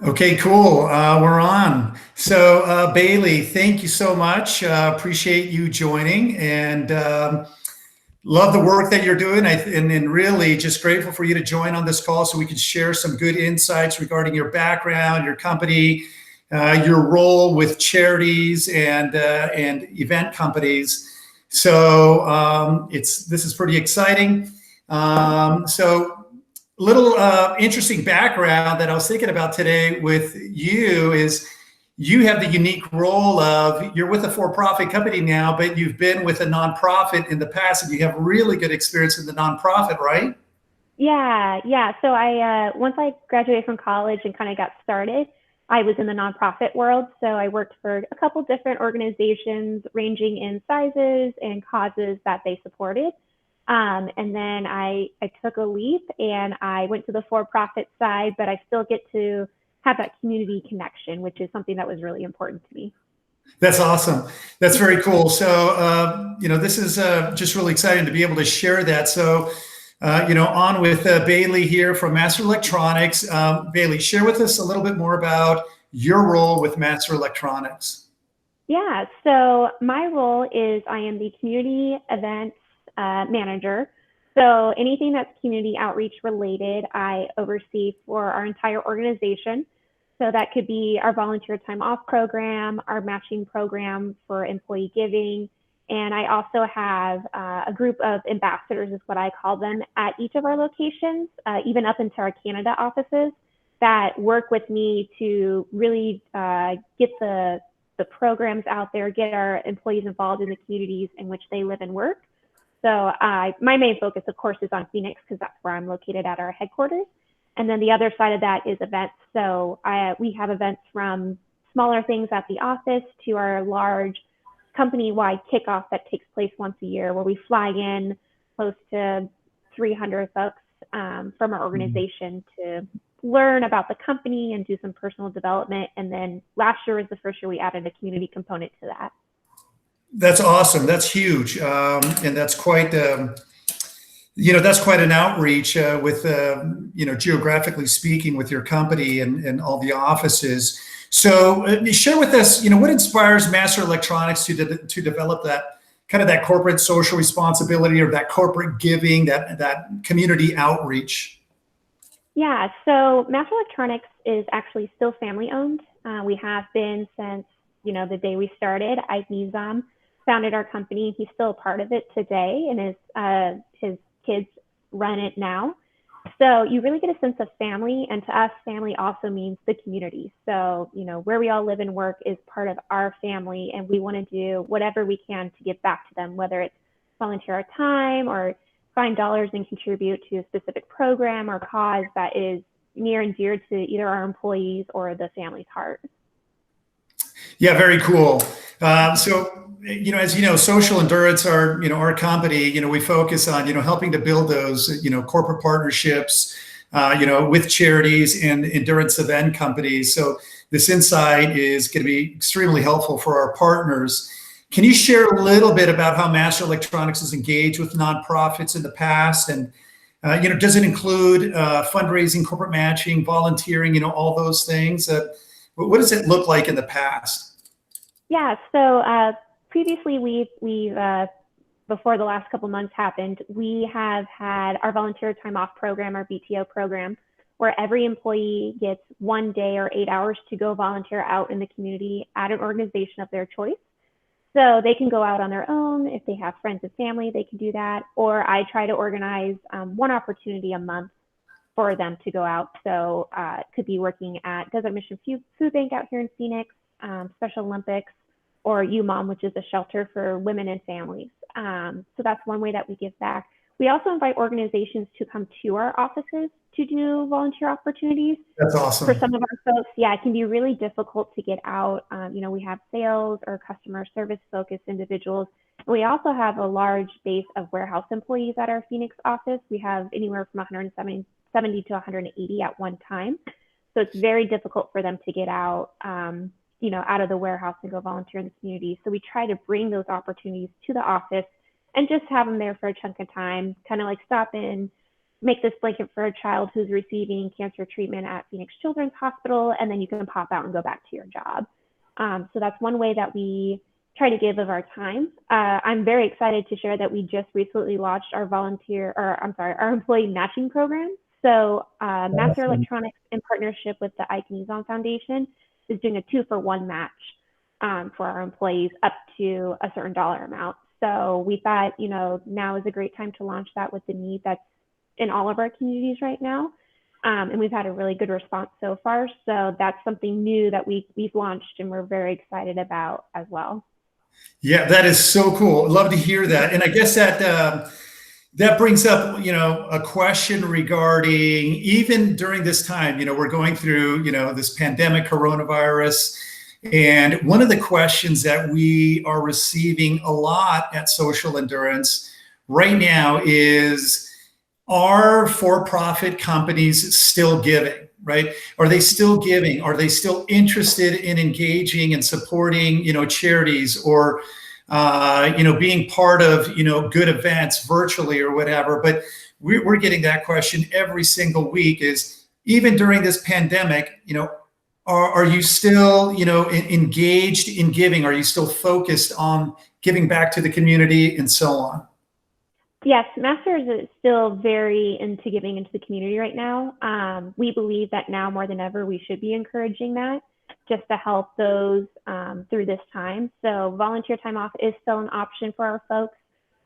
Okay, cool. We're on. So, Bailey, thank you so much. Appreciate you joining and love the work that you're doing. And really just grateful for you to join on this call so we can share some good insights regarding your background, your company, your role with charities and event companies. So, this is pretty exciting. So, little interesting background that I was thinking about today with you is you have the unique role of you're with a for-profit company now, but you've been with a nonprofit in the past and you have really good experience in the nonprofit, right? Yeah. So I once I graduated from college and kind of got started, I was in the nonprofit world. So I worked for a couple different organizations ranging in sizes and causes that they supported. And then I took a leap and I went to the for-profit side, but I still get to have that community connection, which is something that was really important to me. That's awesome. That's very cool. So, this is just really exciting to be able to share that. So, on with Bailey here from Master Electronics. Bailey, share with us a little bit more about your role with Master Electronics. Yeah, so my role is I am the community events manager. So anything that's community outreach related, I oversee for our entire organization. So that could be our volunteer time off program, our matching program for employee giving. And I also have a group of ambassadors, is what I call them, at each of our locations, even up into our Canada offices, that work with me to really get the programs out there, get our employees involved in the communities in which they live and work. So my main focus, of course, is on Phoenix because that's where I'm located at our headquarters. And then the other side of that is events. So we have events from smaller things at the office to our large company-wide kickoff that takes place once a year, where we fly in close to 300 folks from our organization to learn about the company and do some personal development. And then last year was the first year we added a community component to that. That's awesome. That's huge, and that's quite an outreach with geographically speaking with your company and all the offices. So share with us, what inspires Master Electronics to develop that kind of that corporate social responsibility or that corporate giving, that community outreach. Yeah, so Master Electronics is actually still family owned. We have been since the day we started. Ike Nizam founded our company. He's still a part of it today, and his kids run it now. So you really get a sense of family, and to us, family also means the community. So where we all live and work is part of our family, and we want to do whatever we can to give back to them, whether it's volunteer our time or find dollars and contribute to a specific program or cause that is near and dear to either our employees or the family's heart. Yeah, very cool. As you know, Social Endurance, our company, we focus on, helping to build those, corporate partnerships, with charities and endurance event companies. So this insight is going to be extremely helpful for our partners. Can you share a little bit about how Master Electronics has engaged with nonprofits in the past? And, does it include fundraising, corporate matching, volunteering, all those things? What does it look like in the past? Yeah, so previously we've before the last couple months happened, we have had our volunteer time off program, our VTO program, where every employee gets 1 day or 8 hours to go volunteer out in the community at an organization of their choice. So they can go out on their own. If they have friends and family, they can do that. Or I try to organize one opportunity a month for them to go out. So it could be working at Desert Mission Food Bank out here in Phoenix, Special Olympics, or UMOM, which is a shelter for women and families. So that's one way that we give back. We also invite organizations to come to our offices to do volunteer opportunities. That's For awesome. some of our folks, yeah, it can be really difficult to get out. We have sales or customer service focused individuals. We also have a large base of warehouse employees at our Phoenix office. We have anywhere from 170 to 180 at one time. So it's very difficult for them to get out, out of the warehouse and go volunteer in the community. So we try to bring those opportunities to the office and just have them there for a chunk of time, kind of like stop in, make this blanket for a child who's receiving cancer treatment at Phoenix Children's Hospital, and then you can pop out and go back to your job. So that's one way that we try to give of our time. I'm very excited to share that we just recently launched our our employee matching program. So Master Electronics, in partnership with the Ike Nizam Foundation, is doing a 2-for-1 match for our employees up to a certain dollar amount. So we thought, now is a great time to launch that with the need that's in all of our communities right now. And we've had a really good response so far. So that's something new that we've launched and we're very excited about as well. Yeah, that is so cool. Love to hear that. And I guess that brings up, a question regarding, even during this time, we're going through, this pandemic, coronavirus. And one of the questions that we are receiving a lot at Social Endurance right now is, are for-profit companies still giving, right? Are they still giving? Are they still interested in engaging and supporting, charities, or being part of, good events virtually or whatever? But we're getting that question every single week, is even during this pandemic, are you still, engaged in giving? Are you still focused on giving back to the community and so on? Yes, Masters is still very into giving into the community right now. We believe that now more than ever, we should be encouraging that, just to help those through this time. So volunteer time off is still an option for our folks,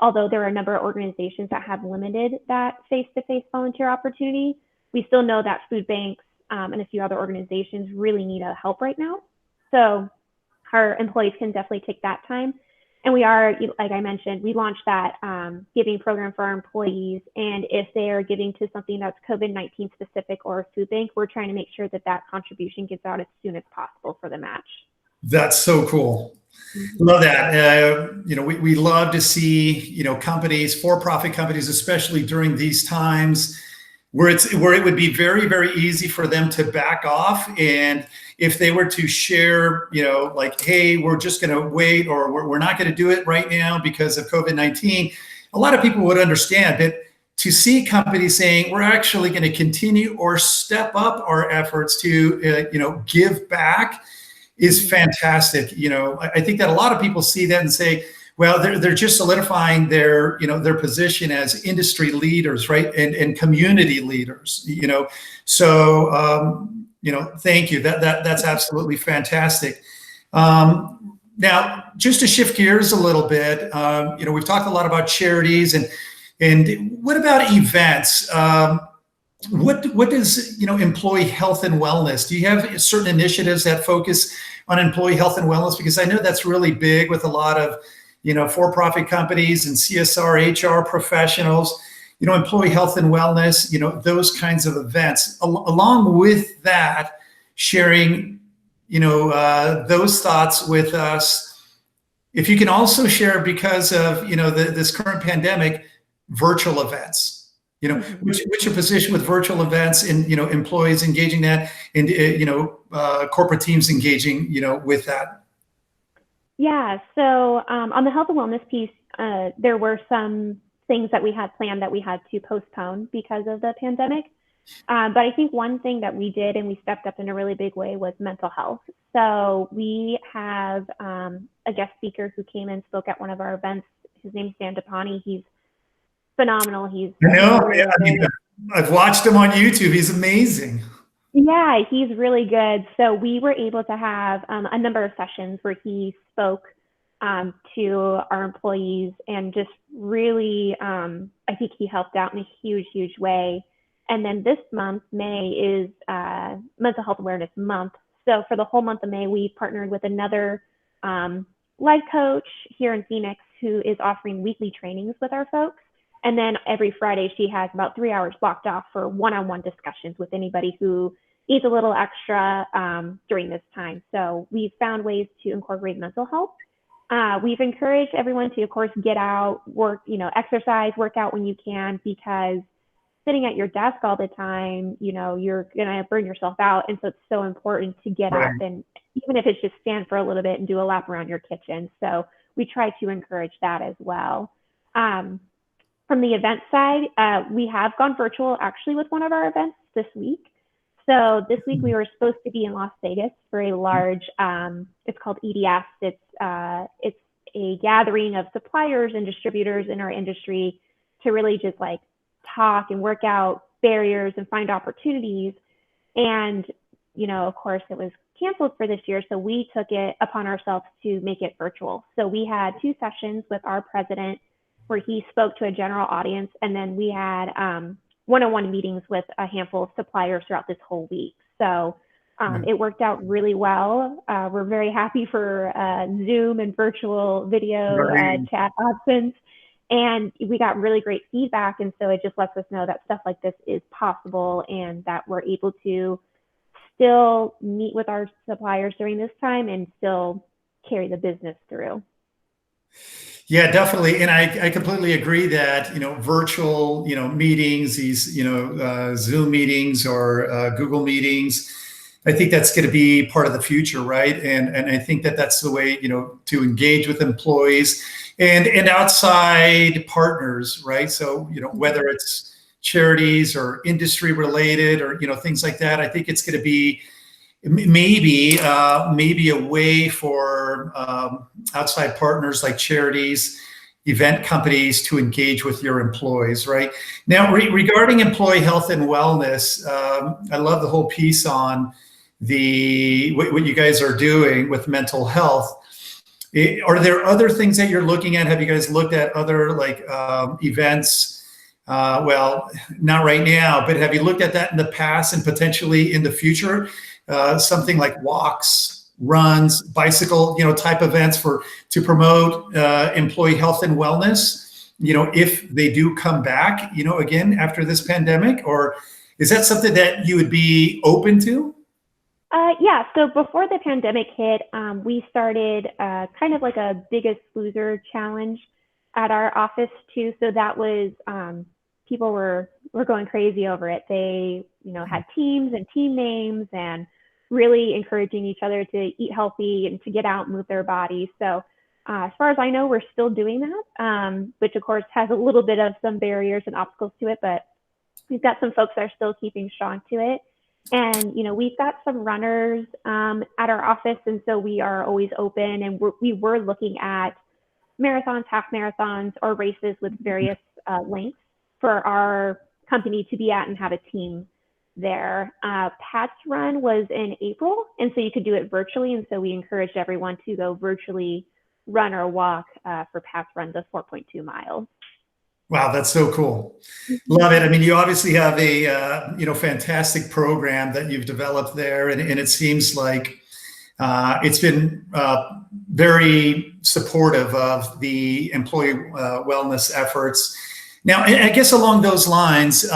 although there are a number of organizations that have limited that face-to-face volunteer opportunity. We still know that food banks and a few other organizations really need a help right now. So our employees can definitely take that time. And we are, like I mentioned, we launched that giving program for our employees. And if they are giving to something that's COVID-19 specific or a food bank, we're trying to make sure that that contribution gets out as soon as possible for the match. That's so cool. Love that. We love to see, companies, for-profit companies, especially during these times, where it would be very, very easy for them to back off. And if they were to share, like, hey, we're just going to wait, or we're not going to do it right now because of COVID-19, a lot of people would understand. But to see companies saying, we're actually going to continue or step up our efforts to, give back, is fantastic. I think that a lot of people see that and say, well, they're just solidifying their position as industry leaders, right, and community leaders. So thank you. That's absolutely fantastic. Now, just to shift gears a little bit, we've talked a lot about charities, and what about events? What does employee health and wellness? Do you have certain initiatives that focus on employee health and wellness? Because I know that's really big with a lot of for-profit companies and CSR, HR professionals, employee health and wellness, those kinds of events. Along with that, sharing, those thoughts with us. If you can also share, because of, this current pandemic, virtual events, what's your position with virtual events and, employees engaging that, and, corporate teams engaging, with that? Yeah, so on the health and wellness piece, there were some things that we had planned that we had to postpone because of the pandemic. But I think one thing that we did, and we stepped up in a really big way, was mental health. So we have a guest speaker who came and spoke at one of our events. His name's Dan Dapani. He's phenomenal. I know. I've watched him on YouTube. He's amazing. Yeah, he's really good. So we were able to have a number of sessions where he spoke to our employees, and just really, I think he helped out in a huge, huge way. And then this month, May, is Mental Health Awareness Month. So for the whole month of May, we partnered with another life coach here in Phoenix who is offering weekly trainings with our folks. And then every Friday, she has about 3 hours blocked off for one-on-one discussions with anybody who needs a little extra during this time. So we've found ways to incorporate mental health. We've encouraged everyone to, of course, get out, work, exercise, work out when you can, because sitting at your desk all the time, you're going to burn yourself out. And so it's so important to get up, and even if it's just stand for a little bit and do a lap around your kitchen. So we try to encourage that as well. From the event side, we have gone virtual actually with one of our events this week. So this week we were supposed to be in Las Vegas for a large, it's called EDS. It's a gathering of suppliers and distributors in our industry to really just like talk and work out barriers and find opportunities. And, of course it was canceled for this year. So we took it upon ourselves to make it virtual. So we had 2 sessions with our president where he spoke to a general audience. And then we had one-on-one meetings with a handful of suppliers throughout this whole week. So it worked out really well. We're very happy for Zoom and virtual video chat options. And we got really great feedback. And so it just lets us know that stuff like this is possible and that we're able to still meet with our suppliers during this time and still carry the business through. Yeah, definitely. And I completely agree that, virtual, meetings, these, Zoom meetings or Google meetings, I think that's going to be part of the future, right? And I think that that's the way, to engage with employees and outside partners, right? So, whether it's charities or industry related or, things like that, I think it's going to be maybe a way for outside partners like charities, event companies to engage with your employees, right? Now, regarding employee health and wellness, I love the whole piece on what you guys are doing with mental health. Are there other things that you're looking at? Have you guys looked at other events? Well, not right now, but have you looked at that in the past and potentially in the future? Something like walks, runs, bicycle, type events to promote employee health and wellness, if they do come back, again, after this pandemic? Or is that something that you would be open to? Yeah, so before the pandemic hit, we started kind of like a Biggest Loser challenge at our office too. So that was, people were going crazy over it. They, had teams and team names and really encouraging each other to eat healthy and to get out and move their bodies. So as far as I know, we're still doing that, which of course has a little bit of some barriers and obstacles to it, but we've got some folks that are still keeping strong to it. And, we've got some runners at our office. And so we are always open, and we were looking at marathons, half marathons, or races with various lengths for our company to be at and have a team there. Pat's run was in April, and so you could do it virtually. And so we encouraged everyone to go virtually run or walk for Pat's run, the 4.2 miles. Wow, that's so cool. Love it. I mean, you obviously have a fantastic program that you've developed there, and it seems like it's been very supportive of the employee wellness efforts. Now, I guess along those lines,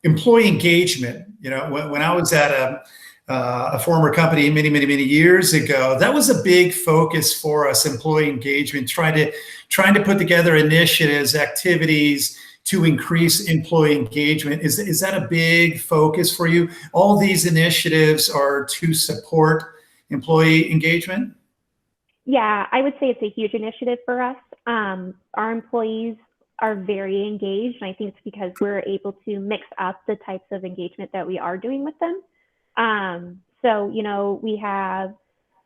employee engagement. When I was at a former company many years ago, that was a big focus for us. Employee engagement, trying to put together initiatives, activities to increase employee engagement. Is that a big focus for you? All these initiatives are to support employee engagement? Yeah, I would say it's a huge initiative for us. Our employees are very engaged, and I think it's because we're able to mix up the types of engagement that we are doing with them. So, we have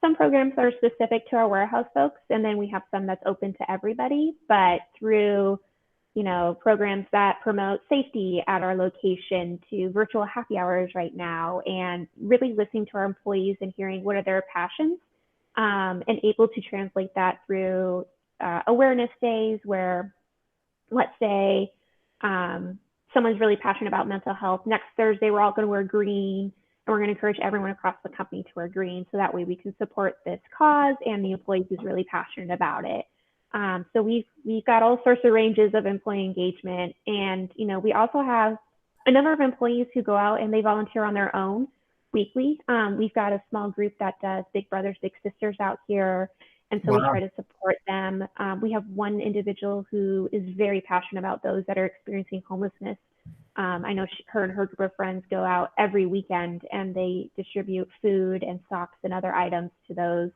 some programs that are specific to our warehouse folks, and then we have some that's open to everybody, but through, programs that promote safety at our location to virtual happy hours right now, and really listening to our employees and hearing what are their passions, and able to translate that through awareness days where, let's say, someone's really passionate about mental health. Next Thursday, we're all going to wear green, and we're going to encourage everyone across the company to wear green. So that way we can support this cause and the employee who's really passionate about it. So we've got all sorts of ranges of employee engagement. And, we also have a number of employees who go out and they volunteer on their own weekly. We've got a small group that does Big Brothers, Big Sisters out here. And so we try to support them. We have one individual who is very passionate about those that are experiencing homelessness. I know her and her group of friends go out every weekend and they distribute food and socks and other items to those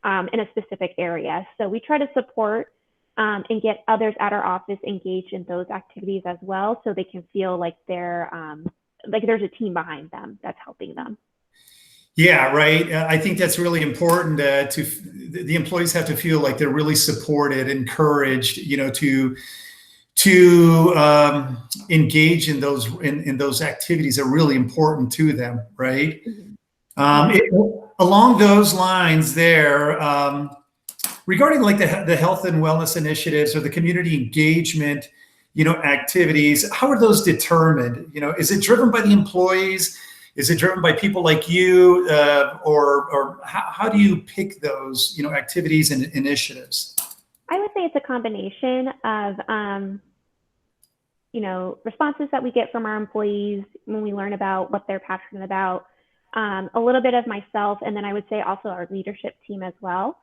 in a specific area. So we try to support and get others at our office engaged in those activities as well, so they can feel like they're like there's a team behind them that's helping them. Yeah, right. I think that's really important. The employees have to feel like they're really supported, encouraged, to engage in those activities that are really important to them, right? Along those lines, there, regarding like the health and wellness initiatives or the community engagement, activities, how are those determined? Is it driven by the employees? Is it driven by people like you, or how do you pick those, activities and initiatives? I would say it's a combination of, responses that we get from our employees when we learn about what they're passionate about, a little bit of myself, and then I would say also our leadership team as well.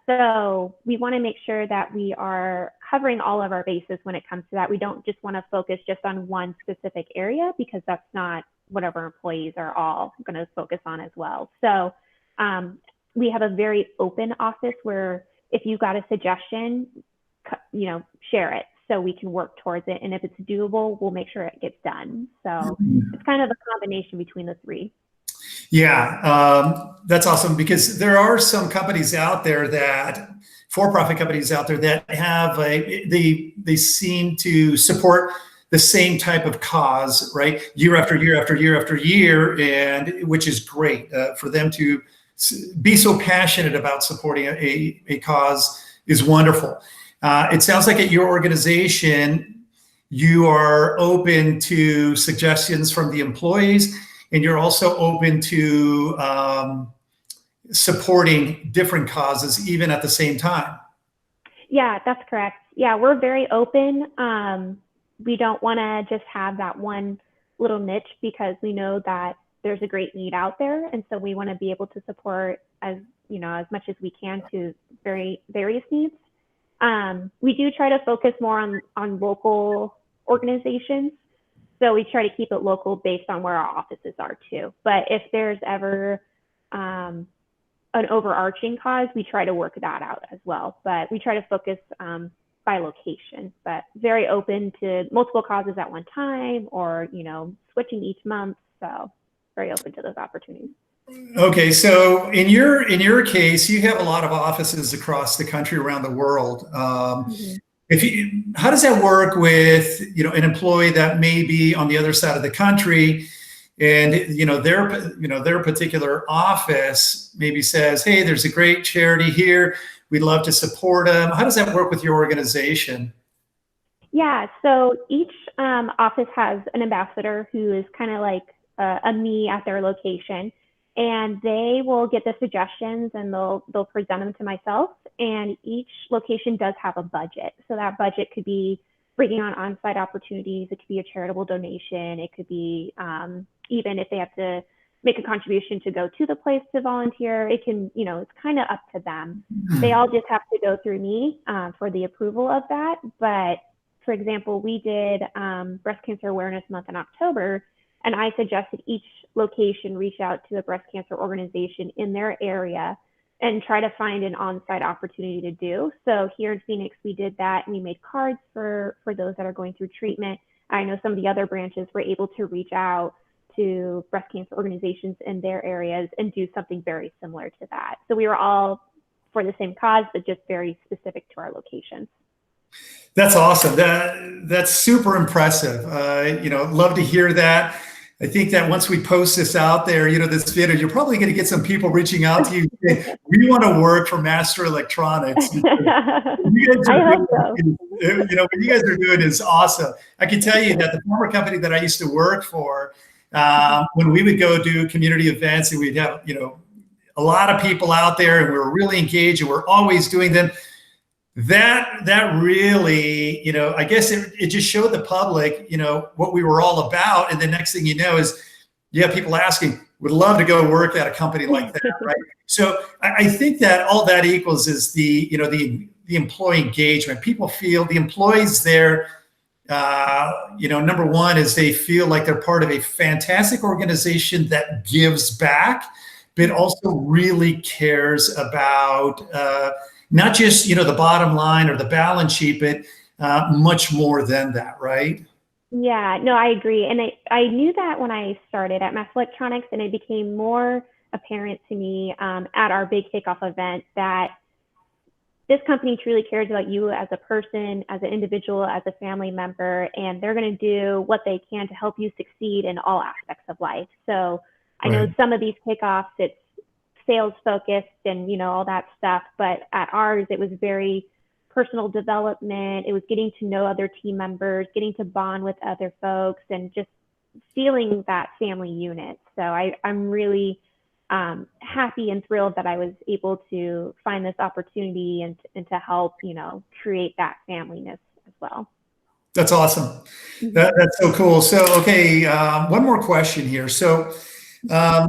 So we want to make sure that we are covering all of our bases when it comes to that. We don't just want to focus just on one specific area, because that's not what our employees are all going to focus on as well. So we have a very open office where if you got a suggestion, share it so we can work towards it. And if it's doable, we'll make sure it gets done. So it's kind of a combination between the three. Yeah, that's awesome, because there are some companies out there for-profit companies out there that have they seem to support the same type of cause, right? Year after year after year after year, and which is great for them to be so passionate about supporting a cause is wonderful. It sounds like at your organization, you are open to suggestions from the employees, and you're also open to supporting different causes even at the same time. Yeah, that's correct. Yeah, we're very open. We don't want to just have that one little niche, because we know that there's a great need out there. And so we want to be able to support as much as we can to various needs. We do try to focus more on local organizations. So we try to keep it local based on where our offices are too. But if there's ever an overarching cause, we try to work that out as well. But we try to focus by location, but very open to multiple causes at one time, or switching each month. So very open to those opportunities. Okay, so in your case, you have a lot of offices across the country, around the world. How does that work with an employee that may be on the other side of the country, and their particular office maybe says, "Hey, there's a great charity here. We'd love to support them." How does that work with your organization? Yeah, so each office has an ambassador who is kind of like a me at their location, and they will get the suggestions and they'll present them to myself. And each location does have a budget. So that budget could be bringing on-site opportunities. It could be a charitable donation. It could be even if they have to make a contribution to go to the place to volunteer. It can, it's kind of up to them. They all just have to go through me for the approval of that. But for example, we did Breast Cancer Awareness Month in October, and I suggested each location reach out to a breast cancer organization in their area and try to find an on-site opportunity to do. So here in Phoenix, we did that, and we made cards for those that are going through treatment. I know some of the other branches were able to reach out to breast cancer organizations in their areas and do something very similar to that. So we were all for the same cause, but just very specific to our locations. That's awesome. That's super impressive. Love to hear that. I think that once we post this out there, this video, you're probably going to get some people reaching out to you saying, "We want to work for Master Electronics." I hope so. What you guys are doing is awesome. I can tell you that the former company that I used to work for, when we would go do community events, and we'd have, a lot of people out there, and we were really engaged, and we're always doing them. That really, I guess it just showed the public, what we were all about. And the next thing you know is you have people asking, "Would love to go work at a company like that," right? So I think that all that equals is the employee engagement. People feel the employees there, number one is they feel like they're part of a fantastic organization that gives back, but also really cares about not just, the bottom line or the balance sheet, but much more than that, right? Yeah, no, I agree. And I knew that when I started at Mass Electronics, and it became more apparent to me at our big kickoff event that this company truly cares about you as a person, as an individual, as a family member, and they're going to do what they can to help you succeed in all aspects of life. So I know Right. some of these kickoffs, it's sales focused and, all that stuff, but at ours, it was very personal development. It was getting to know other team members, getting to bond with other folks, and just feeling that family unit. So I'm really happy and thrilled that I was able to find this opportunity and to help, create that familyness as well. That's awesome. Mm-hmm. That's so cool. So, okay, one more question here. So, um,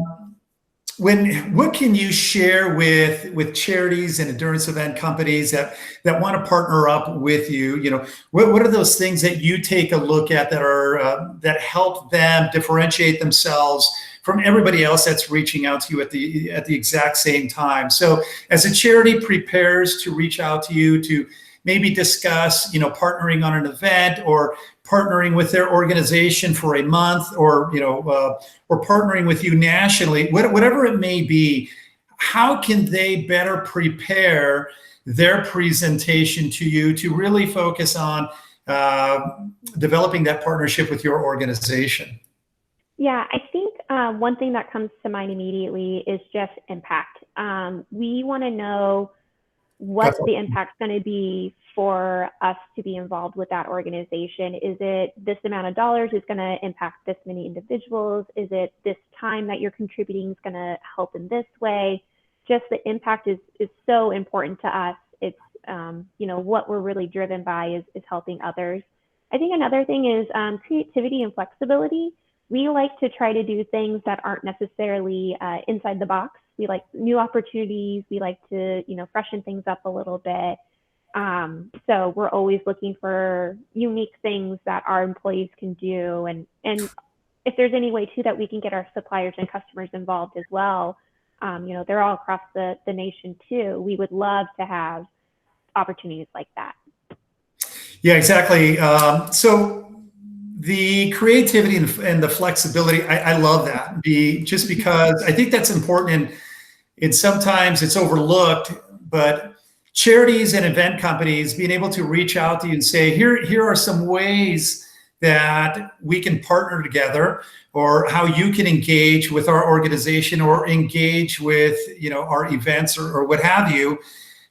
what can you share with charities and endurance event companies that want to partner up with you? What are those things that you take a look at that are that help them differentiate themselves from everybody else that's reaching out to you at the exact same time? So as a charity prepares to reach out to you to maybe discuss, partnering on an event or partnering with their organization for a month, or or partnering with you nationally, whatever it may be, how can they better prepare their presentation to you to really focus on developing that partnership with your organization? Yeah, I think one thing that comes to mind immediately is just impact. We want to know what That's the awesome. impact's going to be for us to be involved with that organization. Is it this amount of dollars is going to impact this many individuals? Is it this time that you're contributing is going to help in this way? Just the impact is so important to us. It's what we're really driven by is helping others. I think another thing is creativity and flexibility. We like to try to do things that aren't necessarily inside the box. We like new opportunities. We like to, freshen things up a little bit. So we're always looking for unique things that our employees can do. And if there's any way too that we can get our suppliers and customers involved as well, they're all across the nation too. We would love to have opportunities like that. Yeah, exactly. So the creativity and the flexibility, I love that. Just because I think that's important, and sometimes it's overlooked, but charities and event companies being able to reach out to you and say, here are some ways that we can partner together, or how you can engage with our organization or engage with our events, or what have you.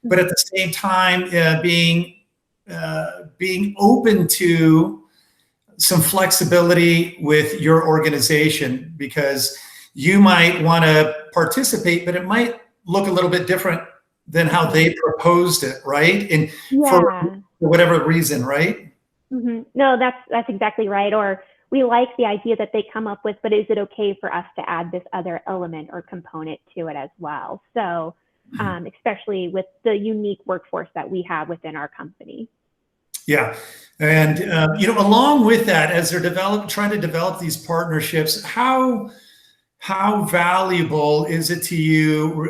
But at the same time, being open to some flexibility with your organization, because you might want to participate, but it might look a little bit different than how they proposed it, right? And for Yeah. whatever reason, right? Mm-hmm. No, that's exactly right. Or we like the idea that they come up with, but is it okay for us to add this other element or component to it as well? So, especially with the unique workforce that we have within our company. Yeah. And along with that, as they're trying to develop these partnerships, how valuable is it to you,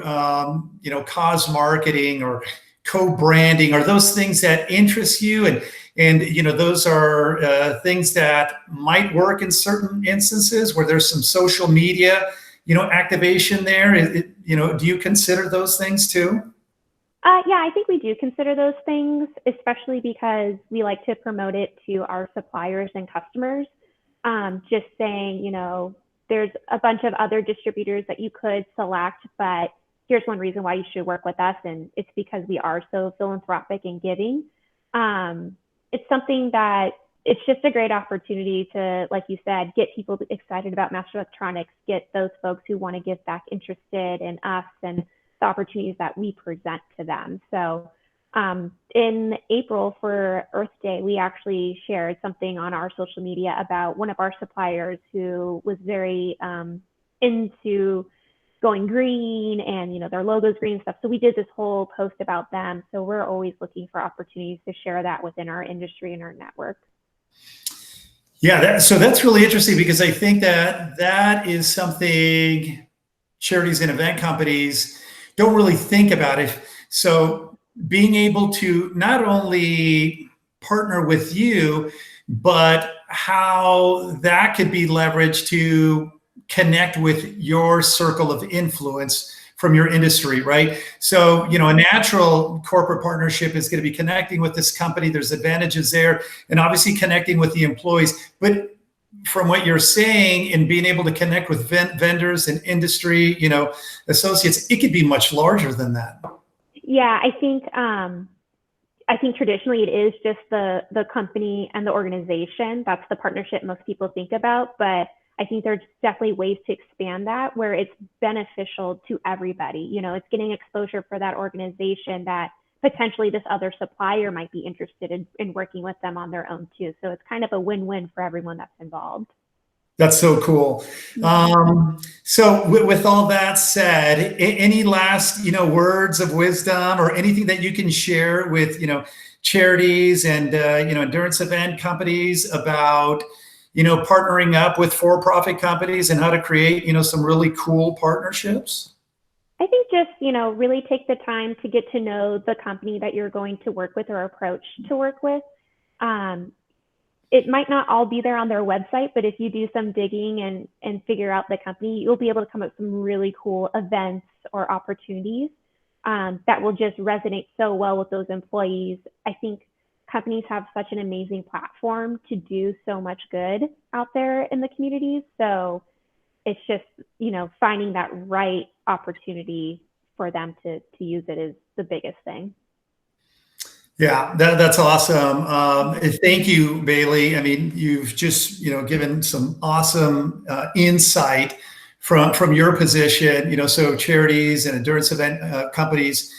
cause marketing or co-branding? Are those things that interest you? And those are things that might work in certain instances where there's some social media, activation there. Do you consider those things too? Yeah, I think we do consider those things, especially because we like to promote it to our suppliers and customers. Just saying, there's a bunch of other distributors that you could select, but here's one reason why you should work with us. And it's because we are so philanthropic and giving. It's something that it's just a great opportunity to, like you said, get people excited about Master Electronics, get those folks who want to give back interested in us and the opportunities that we present to them. So in April for Earth Day, we actually shared something on our social media about one of our suppliers who was very into going green, and their logo's green and stuff. So we did this whole post about them. So we're always looking for opportunities to share that within our industry and our network. Yeah, so that's really interesting, because I think that is something charities and event companies don't really think about it. So being able to not only partner with you, but how that could be leveraged to connect with your circle of influence from your industry, right? So, a natural corporate partnership is going to be connecting with this company. There's advantages there, and obviously connecting with the employees. But from what you're saying, in being able to connect with vendors and industry, associates, it could be much larger than that. Yeah, I think traditionally it is just the company and the organization. That's the partnership most people think about. But I think there's definitely ways to expand that where it's beneficial to everybody. It's getting exposure for that organization that potentially this other supplier might be interested in working with them on their own too. So it's kind of a win-win for everyone that's involved. That's so cool. So with all that said, any last, words of wisdom or anything that you can share with, charities and, endurance event companies about, partnering up with for-profit companies and how to create, some really cool partnerships? I think just, really take the time to get to know the company that you're going to work with or approach to work with. It might not all be there on their website, but if you do some digging and figure out the company, you'll be able to come up with some really cool events or opportunities that will just resonate so well with those employees. I think companies have such an amazing platform to do so much good out there in the communities. So it's just, finding that right opportunity for them to use it is the biggest thing. Yeah, that's awesome. Thank you, Bailey. I mean, you've just, given some awesome insight from your position, so charities and endurance event companies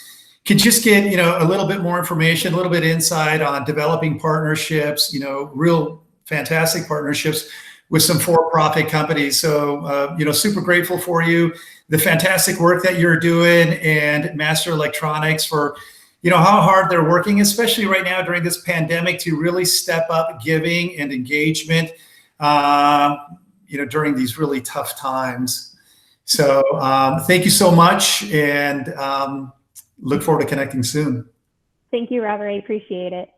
can just get, a little bit more information, a little bit insight on developing partnerships, real fantastic partnerships with some for-profit companies. So, super grateful for you, the fantastic work that you're doing, and Master Electronics for, how hard they're working, especially right now during this pandemic, to really step up giving and engagement, during these really tough times. So thank you so much, and look forward to connecting soon. Thank you, Robert. I appreciate it.